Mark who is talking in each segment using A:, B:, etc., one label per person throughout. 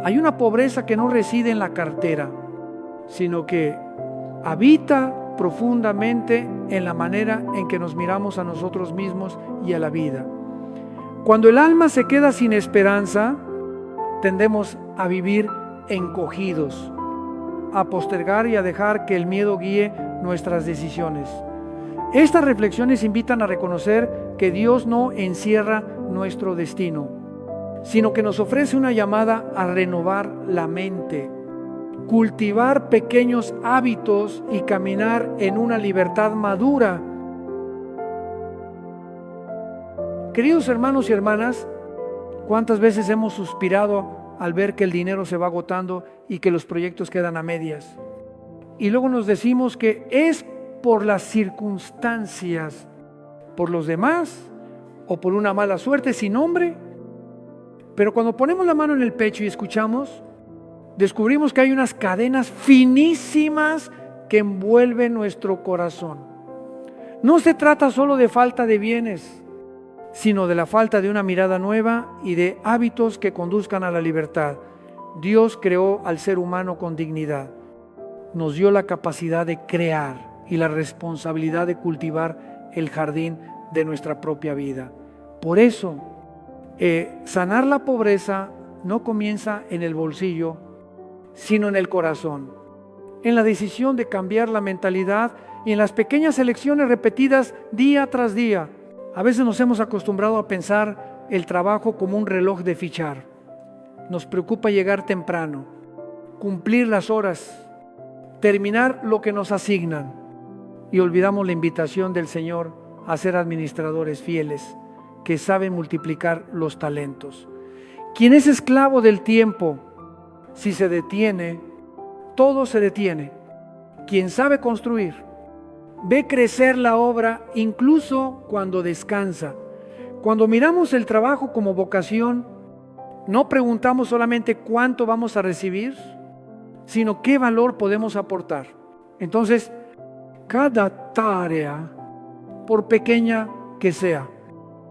A: Hay una pobreza que no reside en la cartera, sino que habita profundamente en la manera en que nos miramos a nosotros mismos y a la vida. Cuando el alma se queda sin esperanza, tendemos a vivir encogidos, a postergar y a dejar que el miedo guíe nuestras decisiones. Estas reflexiones invitan a reconocer que Dios no encierra nuestro destino, sino que nos ofrece una llamada a renovar la mente, cultivar pequeños hábitos y caminar en una libertad madura. Queridos hermanos y hermanas, ¿cuántas veces hemos suspirado al ver que el dinero se va agotando y que los proyectos quedan a medias? Y luego nos decimos que es por las circunstancias, por los demás o por una mala suerte sin nombre. Pero cuando ponemos la mano en el pecho y escuchamos, descubrimos que hay unas cadenas finísimas que envuelven nuestro corazón. No se trata solo de falta de bienes, sino de la falta de una mirada nueva y de hábitos que conduzcan a la libertad. Dios creó al ser humano con dignidad. Nos dio la capacidad de crear y la responsabilidad de cultivar el jardín de nuestra propia vida. Por eso, sanar la pobreza no comienza en el bolsillo, sino en el corazón, en la decisión de cambiar la mentalidad y en las pequeñas elecciones repetidas día tras día. A veces nos hemos acostumbrado a pensar el trabajo como un reloj de fichar. Nos preocupa llegar temprano, cumplir las horas, terminar lo que nos asignan, y olvidamos la invitación del Señor a ser administradores fieles que saben multiplicar los talentos. Quien es esclavo del tiempo, si se detiene, todo se detiene. Quien sabe construir, ve crecer la obra incluso cuando descansa. Cuando miramos el trabajo como vocación, no preguntamos solamente cuánto vamos a recibir, sino qué valor podemos aportar. Entonces, cada tarea, por pequeña que sea,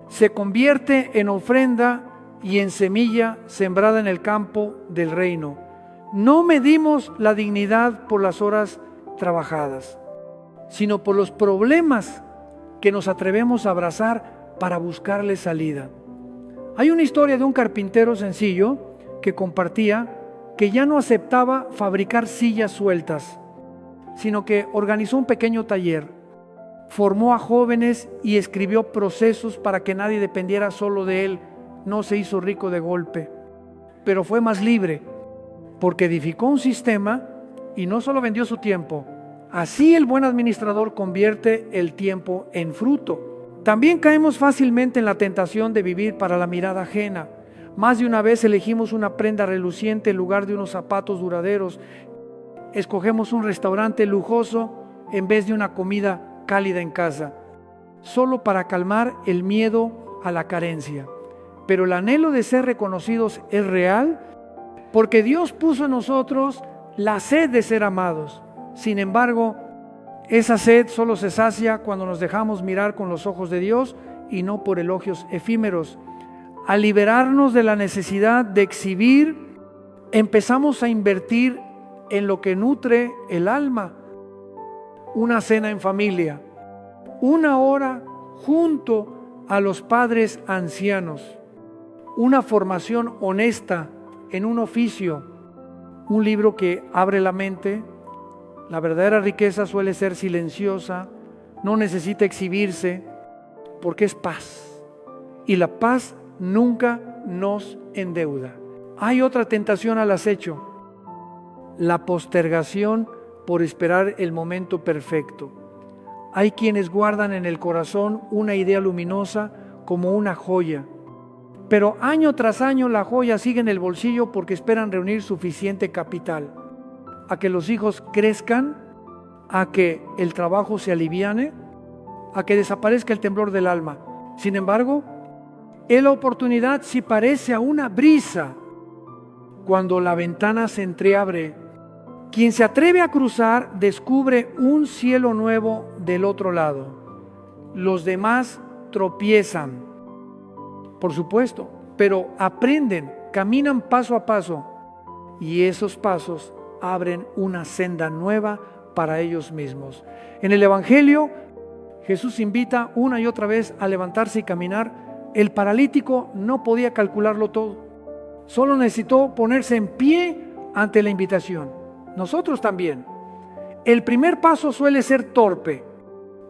A: se convierte en ofrenda y en semilla sembrada en el campo del reino. No medimos la dignidad por las horas trabajadas, sino por los problemas que nos atrevemos a abrazar para buscarle salida. Hay una historia de un carpintero sencillo que compartía que ya no aceptaba fabricar sillas sueltas, sino que organizó un pequeño taller, formó a jóvenes y escribió procesos para que nadie dependiera solo de él. No se hizo rico de golpe, pero fue más libre, porque edificó un sistema y no solo vendió su tiempo. Así el buen administrador convierte el tiempo en fruto. También caemos fácilmente en la tentación de vivir para la mirada ajena. Más de una vez elegimos una prenda reluciente en lugar de unos zapatos duraderos. Escogemos un restaurante lujoso en vez de una comida cálida en casa, solo para calmar el miedo a la carencia. Pero el anhelo de ser reconocidos es real, porque Dios puso en nosotros la sed de ser amados. Sin embargo, esa sed solo se sacia cuando nos dejamos mirar con los ojos de Dios y no por elogios efímeros. Al liberarnos de la necesidad de exhibir, empezamos a invertir en lo que nutre el alma. Una cena en familia, una hora junto a los padres ancianos, una formación honesta en un oficio, un libro que abre la mente. La verdadera riqueza suele ser silenciosa, no necesita exhibirse, porque es paz. Y la paz nunca nos endeuda. Hay otra tentación al acecho: la postergación por esperar el momento perfecto. Hay quienes guardan en el corazón una idea luminosa como una joya, pero año tras año la joya sigue en el bolsillo porque esperan reunir suficiente capital, a que los hijos crezcan, a que el trabajo se aliviane, a que desaparezca el temblor del alma. Sin embargo, en la oportunidad sí parece a una brisa cuando la ventana se entreabre. Quien se atreve a cruzar descubre un cielo nuevo del otro lado. Los demás tropiezan, por supuesto, pero aprenden, caminan paso a paso. y esos pasos abren una senda nueva para ellos mismos. En el Evangelio, Jesús invita una y otra vez a levantarse y caminar. El paralítico no podía calcularlo todo, solo necesitó ponerse en pie ante la invitación. Nosotros también. El primer paso suele ser torpe,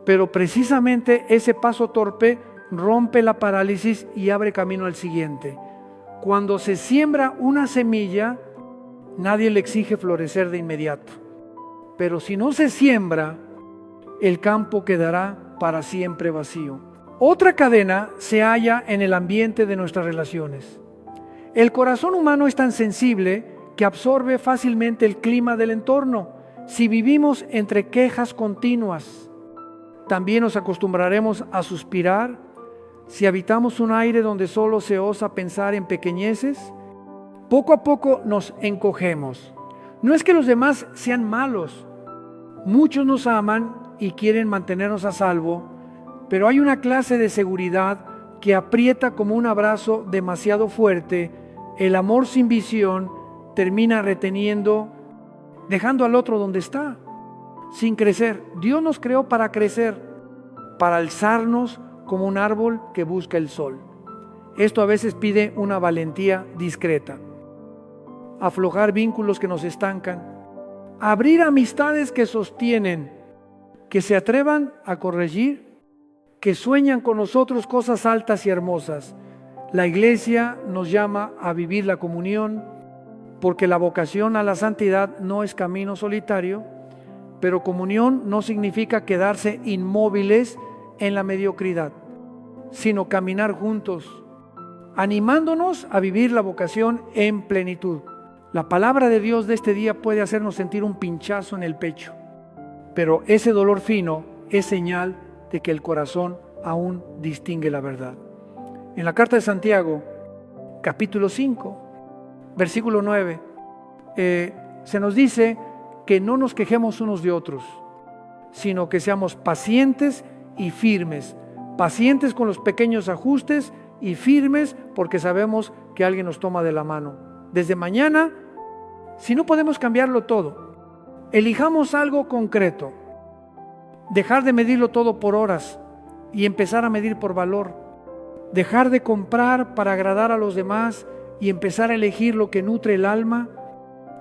A: pero precisamente ese paso torpe rompe la parálisis y abre camino al siguiente. Cuando se siembra una semilla, nadie le exige florecer de inmediato. Pero si no se siembra, el campo quedará para siempre vacío. Otra cadena se halla en el ambiente de nuestras relaciones. El corazón humano es tan sensible que absorbe fácilmente el clima del entorno. Si vivimos entre quejas continuas, también nos acostumbraremos a suspirar. Si habitamos un aire donde solo se osa pensar en pequeñeces, poco a poco nos encogemos. No es que los demás sean malos. Muchos nos aman y quieren mantenernos a salvo, pero hay una clase de seguridad que aprieta como un abrazo demasiado fuerte. El amor sin visión termina reteniendo, dejando al otro donde está, sin crecer. Dios nos creó para crecer, para alzarnos como un árbol que busca el sol. Esto a veces pide una valentía discreta. Aflojar vínculos que nos estancan, abrir amistades que sostienen, que se atrevan a corregir, que sueñan con nosotros cosas altas y hermosas. La iglesia nos llama a vivir la comunión, porque la vocación a la santidad no es camino solitario, pero comunión no significa quedarse inmóviles en la mediocridad, sino caminar juntos, animándonos a vivir la vocación en plenitud. La palabra de Dios de este día puede hacernos sentir un pinchazo en el pecho, pero ese dolor fino es señal de que el corazón aún distingue la verdad. En la carta de Santiago, capítulo 5, versículo 9, se nos dice que no nos quejemos unos de otros, sino que seamos pacientes y firmes. Pacientes con los pequeños ajustes y firmes porque sabemos que alguien nos toma de la mano. Desde mañana, si no podemos cambiarlo todo, elijamos algo concreto. Dejar de medirlo todo por horas y empezar a medir por valor. Dejar de comprar para agradar a los demás y empezar a elegir lo que nutre el alma.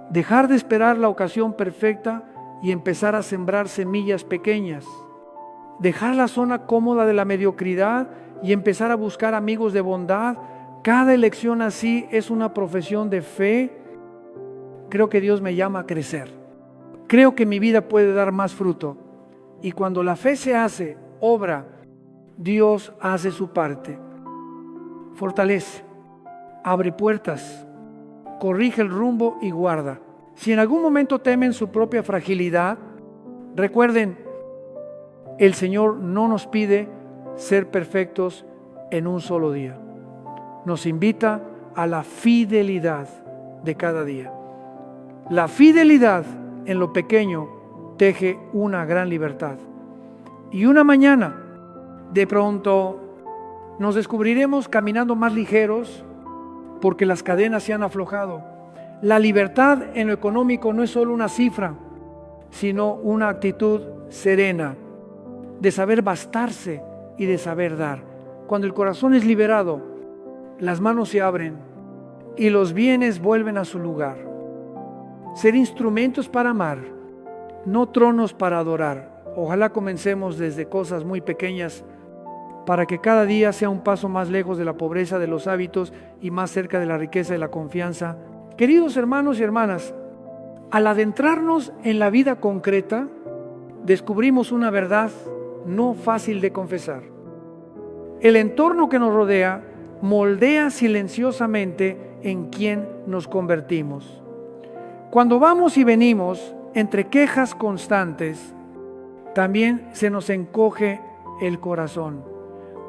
A: Dejar de esperar la ocasión perfecta y empezar a sembrar semillas pequeñas. Dejar la zona cómoda de la mediocridad y empezar a buscar amigos de bondad. Cada elección así es una profesión de fe. Creo que Dios me llama a crecer. Creo que mi vida puede dar más fruto. Y cuando la fe se hace obra, Dios hace su parte. Fortalece, abre puertas, corrige el rumbo y guarda. Si en algún momento temen su propia fragilidad, recuerden, el Señor no nos pide ser perfectos en un solo día. Nos invita a la fidelidad de cada día. La fidelidad en lo pequeño teje una gran libertad. Y una mañana, de pronto, nos descubriremos caminando más ligeros porque las cadenas se han aflojado. La libertad en lo económico no es solo una cifra, sino una actitud serena, de saber bastarse y de saber dar. Cuando el corazón es liberado, las manos se abren y los bienes vuelven a su lugar. Ser instrumentos para amar, no tronos para adorar. Ojalá comencemos desde cosas muy pequeñas para que cada día sea un paso más lejos de la pobreza de los hábitos y más cerca de la riqueza y la confianza. Queridos hermanos y hermanas, al adentrarnos en la vida concreta, descubrimos una verdad no fácil de confesar. El entorno que nos rodea moldea silenciosamente en quien nos convertimos. Cuando vamos y venimos entre quejas constantes, también se nos encoge el corazón.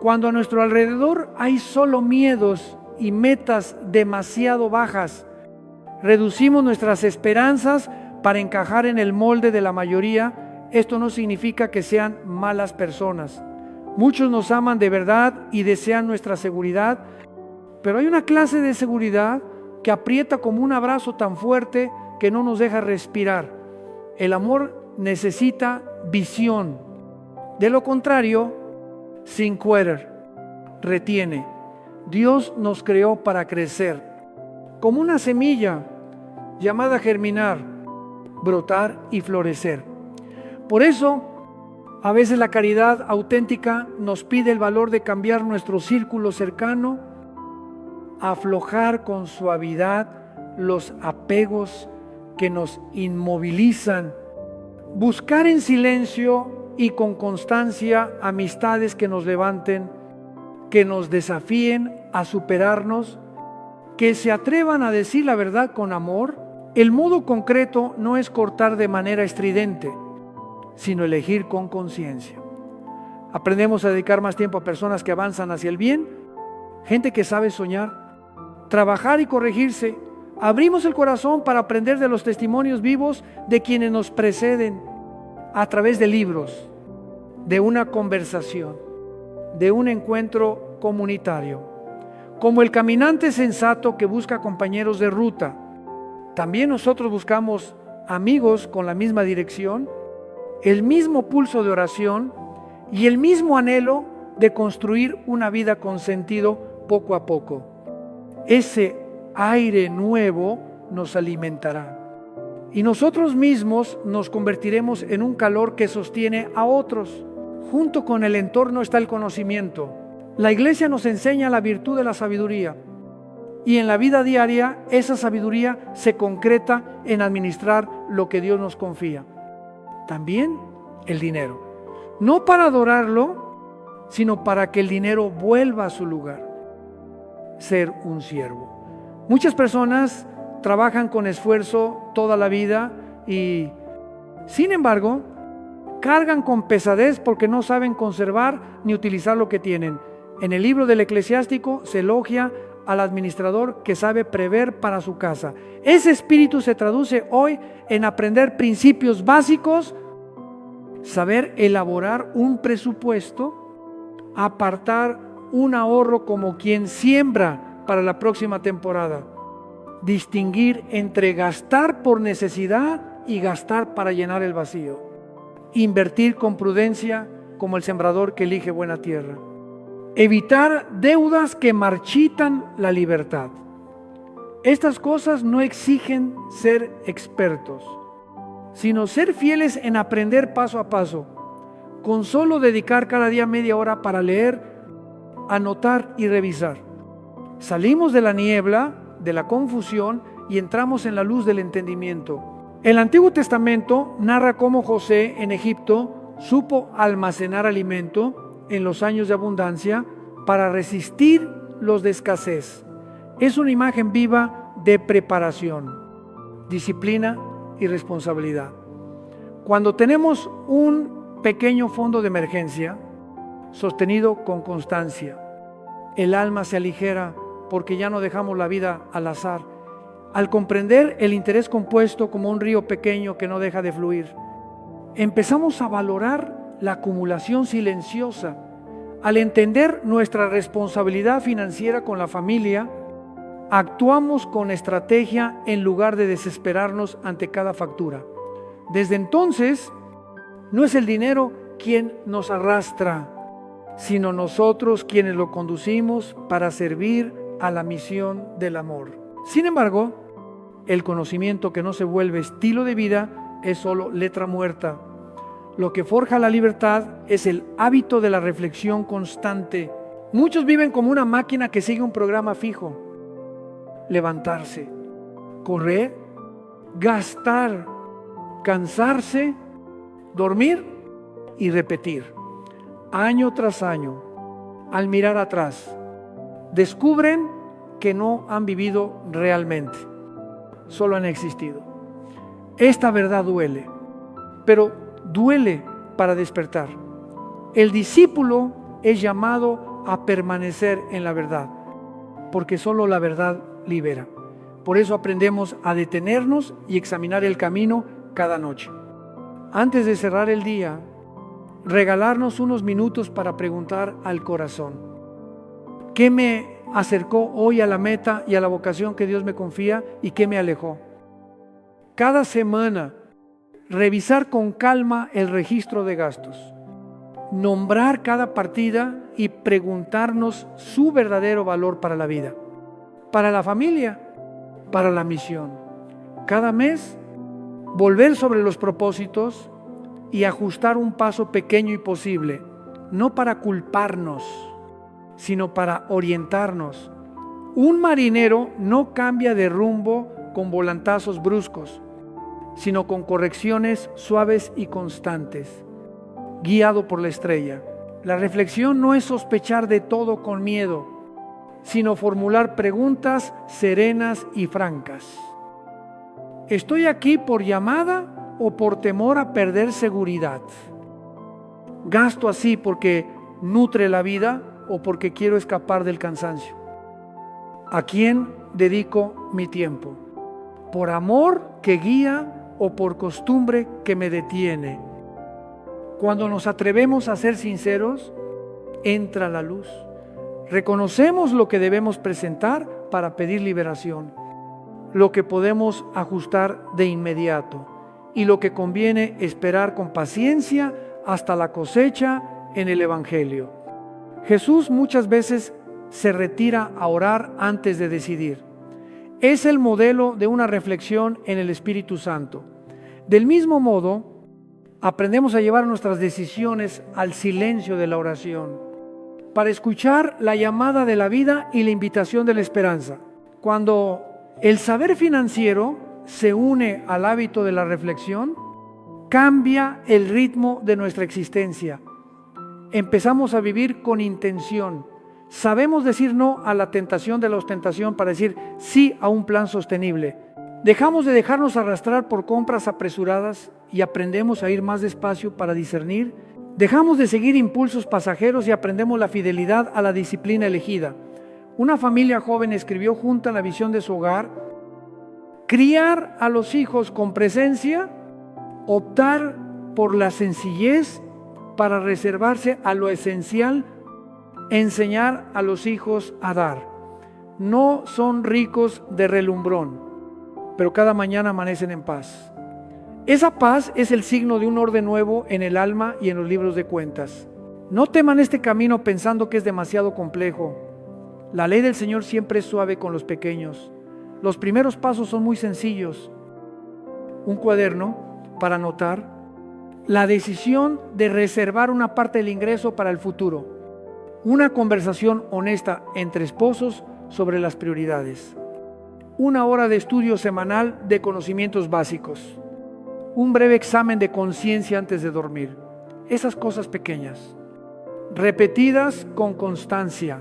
A: Cuando a nuestro alrededor hay solo miedos y metas demasiado bajas, reducimos nuestras esperanzas para encajar en el molde de la mayoría. Esto no significa que sean malas personas. Muchos nos aman de verdad y desean nuestra seguridad, pero hay una clase de seguridad que aprieta como un abrazo tan fuerte que no nos deja respirar. El amor necesita visión. De lo contrario, sin querer, retiene. Dios nos creó para crecer, como una semilla llamada germinar, brotar y florecer. Por eso, a veces la caridad auténtica nos pide el valor de cambiar nuestro círculo cercano, aflojar con suavidad los apegos que nos inmovilizan, buscar en silencio y con constancia amistades que nos levanten, que nos desafíen a superarnos, que se atrevan a decir la verdad con amor. El modo concreto no es cortar de manera estridente, sino elegir con conciencia. Aprendemos a dedicar más tiempo a personas que avanzan hacia el bien, gente que sabe soñar, trabajar y corregirse. Abrimos el corazón para aprender de los testimonios vivos de quienes nos preceden a través de libros, de una conversación, de un encuentro comunitario. Como el caminante sensato que busca compañeros de ruta, también nosotros buscamos amigos con la misma dirección, el mismo pulso de oración y el mismo anhelo de construir una vida con sentido poco a poco. Ese aire nuevo nos alimentará y nosotros mismos nos convertiremos en un calor que sostiene a otros. Junto con el entorno está el conocimiento. La Iglesia nos enseña la virtud de la sabiduría y en la vida diaria esa sabiduría se concreta en administrar lo que Dios nos confía. También el dinero, no para adorarlo, sino para que el dinero vuelva a su lugar, ser un siervo. Muchas personas trabajan con esfuerzo toda la vida y, sin embargo, cargan con pesadez porque no saben conservar ni utilizar lo que tienen. En el libro del Eclesiástico se elogia al administrador que sabe prever para su casa. Ese espíritu se traduce hoy en aprender principios básicos, saber elaborar un presupuesto, apartar un ahorro como quien siembra para la próxima temporada, distinguir entre gastar por necesidad y gastar para llenar el vacío, invertir con prudencia como el sembrador que elige buena tierra, evitar deudas que marchitan la libertad. Estas cosas no exigen ser expertos, sino ser fieles en aprender paso a paso, con solo dedicar cada día media hora para leer, anotar y revisar. Salimos de la niebla, de la confusión y entramos en la luz del entendimiento. El Antiguo Testamento narra cómo José en Egipto supo almacenar alimento en los años de abundancia para resistir los de escasez. Es una imagen viva de preparación, disciplina y responsabilidad. Cuando tenemos un pequeño fondo de emergencia, sostenido con constancia, el alma se aligera porque ya no dejamos la vida al azar. Al comprender el interés compuesto como un río pequeño que no deja de fluir, empezamos a valorar la acumulación silenciosa. Al entender nuestra responsabilidad financiera con la familia, actuamos con estrategia en lugar de desesperarnos ante cada factura. Desde entonces, no es el dinero quien nos arrastra, sino nosotros quienes lo conducimos para servir a la misión del amor. Sin embargo, el conocimiento que no se vuelve estilo de vida es solo letra muerta. Lo que forja la libertad es el hábito de la reflexión constante. Muchos viven como una máquina que sigue un programa fijo. Levantarse, correr, gastar, cansarse, dormir y repetir. Año tras año, al mirar atrás, descubren que no han vivido realmente, solo han existido. Esta verdad duele, pero duele para despertar. El discípulo es llamado a permanecer en la verdad, porque solo la verdad libera. Por eso aprendemos a detenernos y examinar el camino cada noche. Antes de cerrar el día, regalarnos unos minutos para preguntar al corazón: ¿qué me acercó hoy a la meta y a la vocación que Dios me confía y qué me alejó? Cada semana, revisar con calma el registro de gastos, nombrar cada partida y preguntarnos su verdadero valor para la vida, para la familia, para la misión. Cada mes, volver sobre los propósitos y ajustar un paso pequeño y posible, no para culparnos, sino para orientarnos. Un marinero no cambia de rumbo con volantazos bruscos, sino con correcciones suaves y constantes, guiado por la estrella. La reflexión no es sospechar de todo con miedo, sino formular preguntas serenas y francas. ¿Estoy aquí por llamada o por temor a perder seguridad? ¿Gasto así porque nutre la vida o porque quiero escapar del cansancio? ¿A quién dedico mi tiempo? ¿Por amor que guía o por costumbre que me detiene? Cuando nos atrevemos a ser sinceros, entra la luz. Reconocemos lo que debemos presentar para pedir liberación, lo que podemos ajustar de inmediato y lo que conviene esperar con paciencia hasta la cosecha en el Evangelio. Jesús muchas veces se retira a orar antes de decidir. Es el modelo de una reflexión en el Espíritu Santo. Del mismo modo, aprendemos a llevar nuestras decisiones al silencio de la oración, para escuchar la llamada de la vida y la invitación de la esperanza. Cuando el saber financiero se une al hábito de la reflexión, cambia el ritmo de nuestra existencia. Empezamos a vivir con intención. Sabemos decir no a la tentación de la ostentación para decir sí a un plan sostenible. Dejamos de dejarnos arrastrar por compras apresuradas y aprendemos a ir más despacio para discernir. Dejamos de seguir impulsos pasajeros y aprendemos la fidelidad a la disciplina elegida. Una familia joven escribió junta la visión de su hogar: criar a los hijos con presencia, optar por la sencillez para reservarse a lo esencial, enseñar a los hijos a dar. No son ricos de relumbrón, pero cada mañana amanecen en paz. Esa paz es el signo de un orden nuevo en el alma y en los libros de cuentas. No teman este camino pensando que es demasiado complejo. La ley del Señor siempre es suave con los pequeños. Los primeros pasos son muy sencillos. Un cuaderno para anotar la decisión de reservar una parte del ingreso para el futuro. Una conversación honesta entre esposos sobre las prioridades. Una hora de estudio semanal de conocimientos básicos. Un breve examen de conciencia antes de dormir. Esas cosas pequeñas, repetidas con constancia,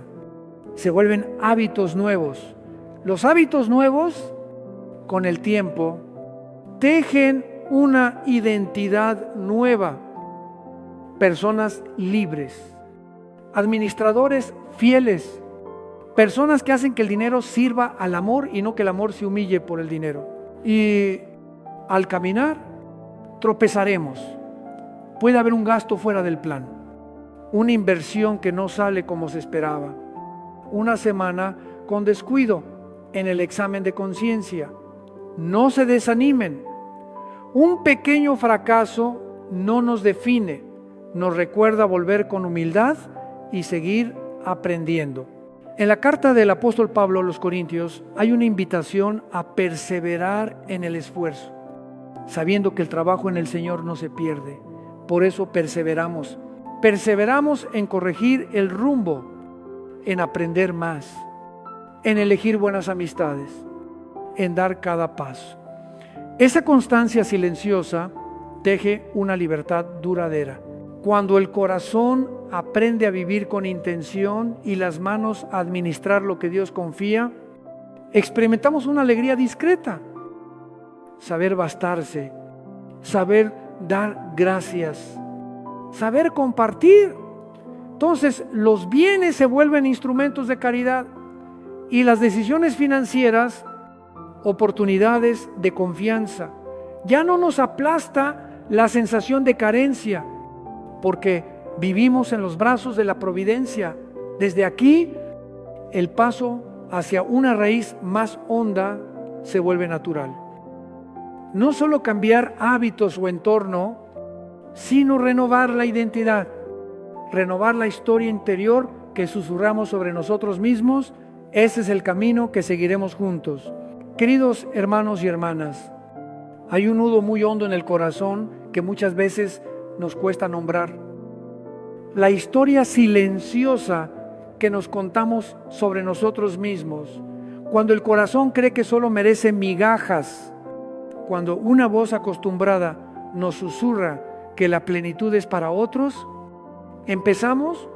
A: se vuelven hábitos nuevos. Los hábitos nuevos, con el tiempo, tejen una identidad nueva. Personas libres, administradores fieles, personas que hacen que el dinero sirva al amor y no que el amor se humille por el dinero. Y al caminar, tropezaremos. Puede haber un gasto fuera del plan, una inversión que no sale como se esperaba, una semana con descuido en el examen de conciencia. No se desanimen. Un pequeño fracaso no nos define, nos recuerda volver con humildad y seguir aprendiendo. En la carta del apóstol Pablo a los Corintios hay una invitación a perseverar en el esfuerzo, sabiendo que el trabajo en el Señor no se pierde. Por eso perseveramos. Perseveramos en corregir el rumbo, en aprender más, en elegir buenas amistades, en dar cada paso. Esa constancia silenciosa teje una libertad duradera. Cuando el corazón aprende a vivir con intención y las manos a administrar lo que Dios confía, experimentamos una alegría discreta. Saber bastarse, saber dar gracias, saber compartir. Entonces los bienes se vuelven instrumentos de caridad y las decisiones financieras, oportunidades de confianza. Ya no nos aplasta la sensación de carencia, porque vivimos en los brazos de la providencia. Desde aquí el paso hacia una raíz más honda se vuelve natural. No solo cambiar hábitos o entorno, sino renovar la identidad, renovar la historia interior que susurramos sobre nosotros mismos. Ese es el camino que seguiremos juntos. Queridos hermanos y hermanas, hay un nudo muy hondo en el corazón que muchas veces nos cuesta nombrar. La historia silenciosa que nos contamos sobre nosotros mismos, cuando el corazón cree que solo merece migajas, cuando una voz acostumbrada nos susurra que la plenitud es para otros, empezamos,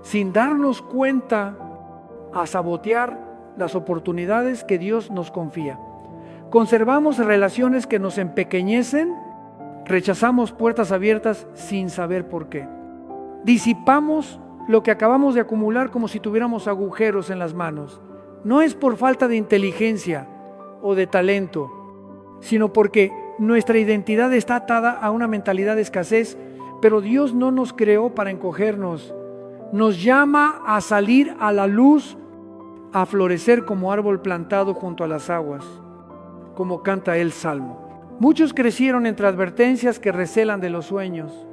A: sin darnos cuenta, a sabotear las oportunidades que Dios nos confía. Conservamos relaciones que nos empequeñecen, rechazamos puertas abiertas sin saber por qué. Disipamos lo que acabamos de acumular como si tuviéramos agujeros en las manos. No es por falta de inteligencia o de talento, sino porque nuestra identidad está atada a una mentalidad de escasez, pero Dios no nos creó para encogernos. Nos llama a salir a la luz, a florecer como árbol plantado junto a las aguas, como canta el Salmo. Muchos crecieron entre advertencias que recelan de los sueños,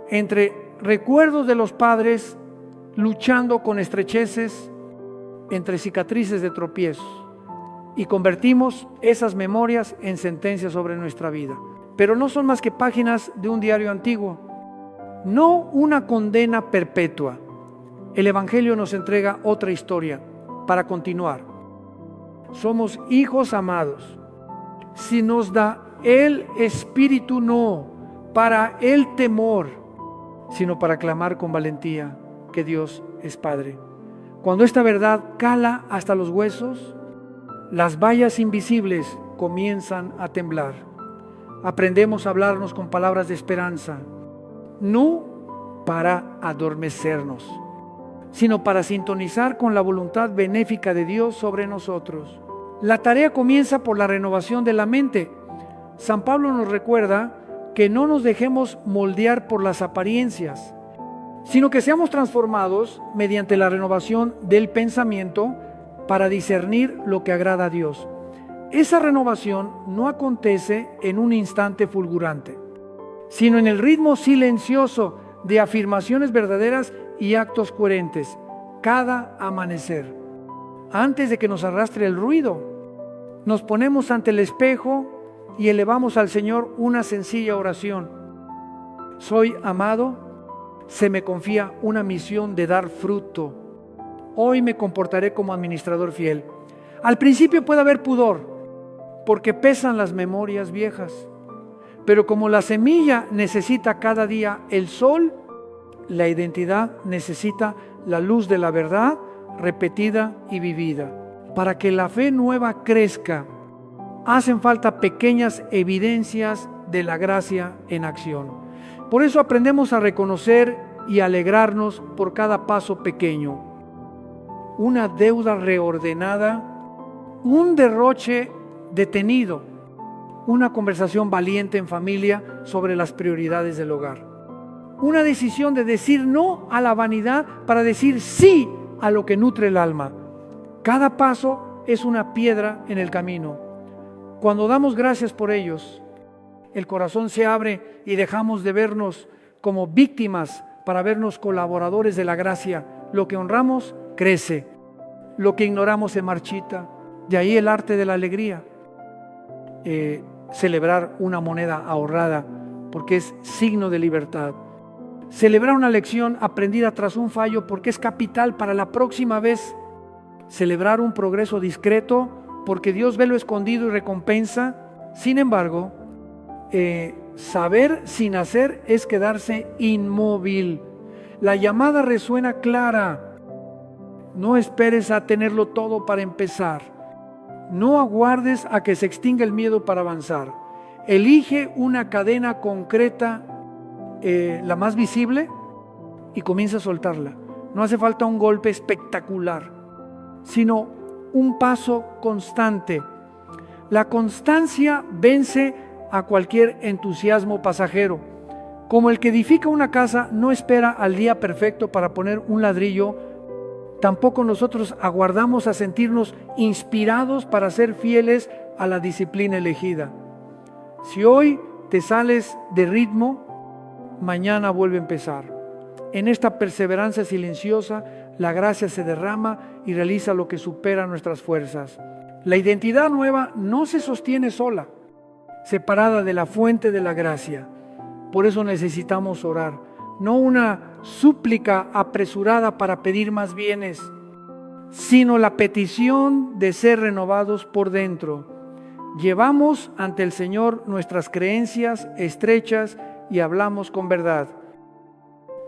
A: entre recuerdos de los padres luchando con estrecheces, entre cicatrices de tropiezos, y convertimos esas memorias en sentencias sobre nuestra vida. Pero no son más que páginas de un diario antiguo, no una condena perpetua. El Evangelio nos entrega otra historia para continuar. Somos hijos amados. Si nos da el Espíritu, no para el temor, sino para clamar con valentía que Dios es Padre. Cuando esta verdad cala hasta los huesos, las vallas invisibles comienzan a temblar. Aprendemos a hablarnos con palabras de esperanza, no para adormecernos, sino para sintonizar con la voluntad benéfica de Dios sobre nosotros. La tarea comienza por la renovación de la mente. San Pablo nos recuerda que no nos dejemos moldear por las apariencias, sino que seamos transformados mediante la renovación del pensamiento para discernir lo que agrada a Dios. Esa renovación no acontece en un instante fulgurante, sino en el ritmo silencioso de afirmaciones verdaderas y actos coherentes, cada amanecer. Antes de que nos arrastre el ruido, nos ponemos ante el espejo y elevamos al Señor una sencilla oración. Soy amado, se me confía una misión de dar fruto. Hoy me comportaré como administrador fiel. Al principio puede haber pudor, porque pesan las memorias viejas. Pero como la semilla necesita cada día el sol, la identidad necesita la luz de la verdad repetida y vivida. Para que la fe nueva crezca, hacen falta pequeñas evidencias de la gracia en acción. Por eso aprendemos a reconocer y alegrarnos por cada paso pequeño. Una deuda reordenada, un derroche detenido, una conversación valiente en familia sobre las prioridades del hogar. Una decisión de decir no a la vanidad para decir sí a lo que nutre el alma. Cada paso es una piedra en el camino. Cuando damos gracias por ellos, el corazón se abre y dejamos de vernos como víctimas para vernos colaboradores de la gracia. Lo que honramos crece, lo que ignoramos se marchita. De ahí el arte de la alegría. Celebrar una moneda ahorrada porque es signo de libertad. Celebrar una lección aprendida tras un fallo porque es capital para la próxima vez. Celebrar un progreso discreto porque Dios ve lo escondido y recompensa. Sin embargo, saber sin hacer es quedarse inmóvil. La llamada resuena clara. No esperes a tenerlo todo para empezar. No aguardes a que se extinga el miedo para avanzar. Elige una cadena concreta, la más visible, y comienza a soltarla. No hace falta un golpe espectacular, sino un paso constante. La constancia vence a cualquier entusiasmo pasajero. Como el que edifica una casa no espera al día perfecto para poner un ladrillo, tampoco nosotros aguardamos a sentirnos inspirados para ser fieles a la disciplina elegida. Si hoy te sales de ritmo, mañana vuelve a empezar. En esta perseverancia silenciosa, la gracia se derrama y realiza lo que supera nuestras fuerzas. La identidad nueva no se sostiene sola, separada de la fuente de la gracia. Por eso necesitamos orar, no una súplica apresurada para pedir más bienes, sino la petición de ser renovados por dentro. Llevamos ante el Señor nuestras creencias estrechas y hablamos con verdad.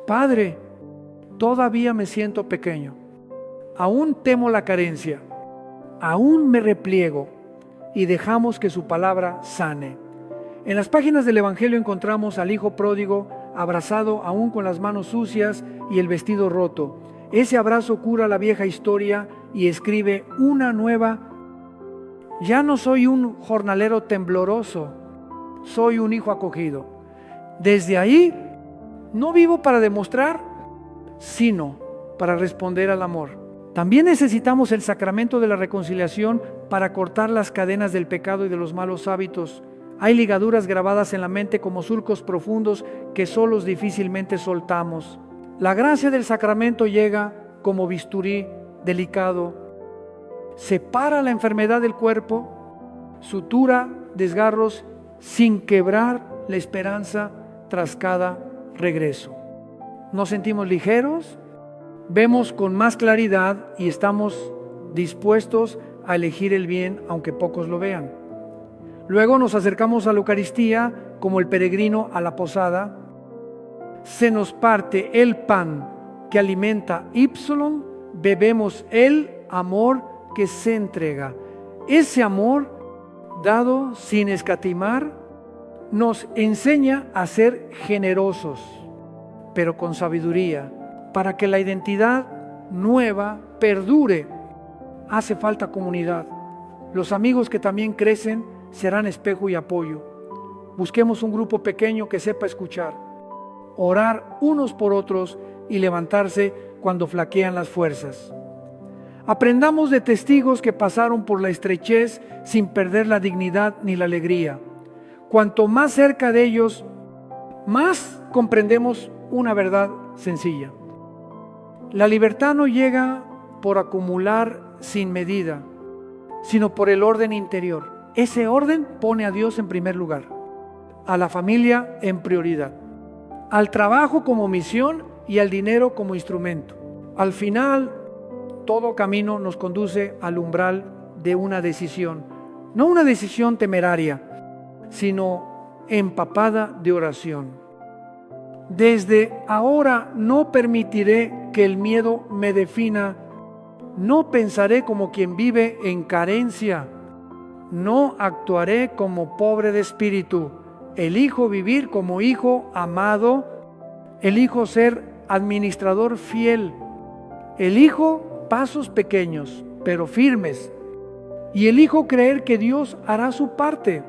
A: Padre, todavía me siento pequeño, aún temo la carencia, aún me repliego y dejamos que su palabra sane. En las páginas del Evangelio encontramos al hijo pródigo abrazado aún con las manos sucias y el vestido roto. Ese abrazo cura la vieja historia y escribe una nueva. Ya no soy un jornalero tembloroso, soy un hijo acogido. Desde ahí no vivo para demostrar, sino para responder al amor. También necesitamos el sacramento de la reconciliación para cortar las cadenas del pecado y de los malos hábitos. Hay ligaduras grabadas en la mente como surcos profundos que solos difícilmente soltamos. La gracia del sacramento llega como bisturí delicado. Separa la enfermedad del cuerpo, sutura desgarros sin quebrar la esperanza tras cada regreso. Nos sentimos ligeros, vemos con más claridad y estamos dispuestos a elegir el bien aunque pocos lo vean. Luego nos acercamos a la Eucaristía como el peregrino a la posada. Se nos parte el pan que alimenta Ípsilon, bebemos el amor que se entrega. Ese amor dado sin escatimar nos enseña a ser generosos, pero con sabiduría, para que la identidad nueva perdure. Hace falta comunidad. Los amigos que también crecen serán espejo y apoyo. Busquemos un grupo pequeño que sepa escuchar, orar unos por otros y levantarse cuando flaquean las fuerzas. Aprendamos de testigos que pasaron por la estrechez sin perder la dignidad ni la alegría. Cuanto más cerca de ellos, más comprendemos una verdad sencilla. La libertad no llega por acumular sin medida, sino por el orden interior. Ese orden pone a Dios en primer lugar, a la familia en prioridad, al trabajo como misión y al dinero como instrumento. Al final, todo camino nos conduce al umbral de una decisión, no una decisión temeraria, sino empapada de oración. Desde ahora no permitiré que el miedo me defina, no pensaré como quien vive en carencia, no actuaré como pobre de espíritu, elijo vivir como hijo amado, elijo ser administrador fiel, elijo pasos pequeños pero firmes y elijo creer que Dios hará su parte.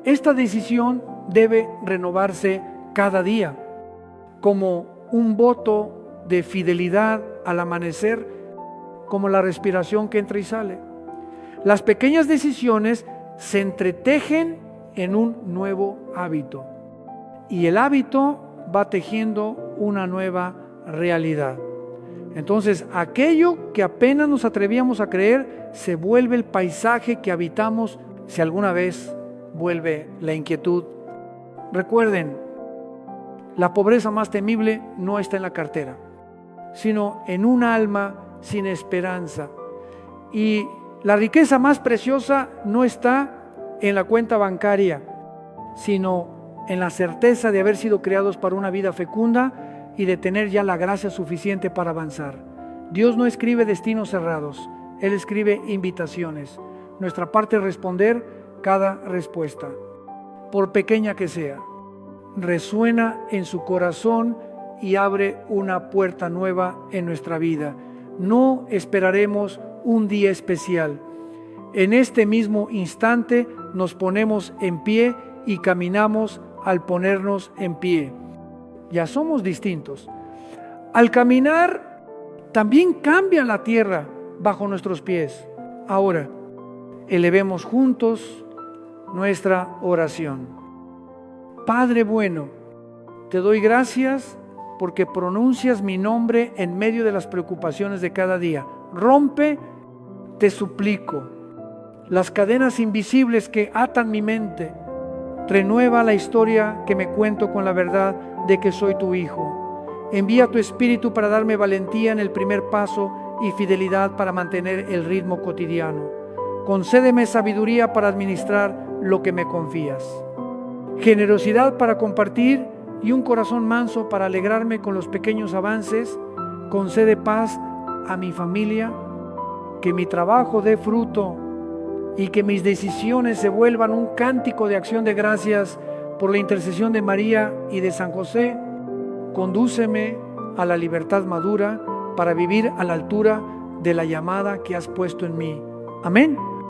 A: Esta decisión debe renovarse cada día, como un voto de fidelidad al amanecer, como la respiración que entra y sale. Las pequeñas decisiones se entretejen en un nuevo hábito y el hábito va tejiendo una nueva realidad. Entonces, aquello que apenas nos atrevíamos a creer se vuelve el paisaje que habitamos si alguna vez vuelve la inquietud. Recuerden, la pobreza más temible no está en la cartera, sino en un alma sin esperanza. Y la riqueza más preciosa no está en la cuenta bancaria, sino en la certeza de haber sido creados para una vida fecunda y de tener ya la gracia suficiente para avanzar. Dios no escribe destinos cerrados, Él escribe invitaciones. Nuestra parte es responder cada respuesta, por pequeña que sea. Resuena en su corazón y abre una puerta nueva en nuestra vida. No esperaremos un día especial. En este mismo instante nos ponemos en pie y caminamos al ponernos en pie. Ya somos distintos. Al caminar también cambian la tierra bajo nuestros pies. Ahora, elevemos juntos nuestra oración. Padre bueno, te doy gracias porque pronuncias mi nombre en medio de las preocupaciones de cada día. Rompe, te suplico, las cadenas invisibles que atan mi mente. Renueva la historia que me cuento con la verdad de que soy tu hijo. Envía tu Espíritu para darme valentía en el primer paso y fidelidad para mantener el ritmo cotidiano. Concédeme sabiduría para administrar lo que me confías, generosidad para compartir y un corazón manso para alegrarme con los pequeños avances. Concede paz a mi familia, que mi trabajo dé fruto y que mis decisiones se vuelvan un cántico de acción de gracias por la intercesión de María y de San José. Condúceme a la libertad madura para vivir a la altura de la llamada que has puesto en mí. Amén.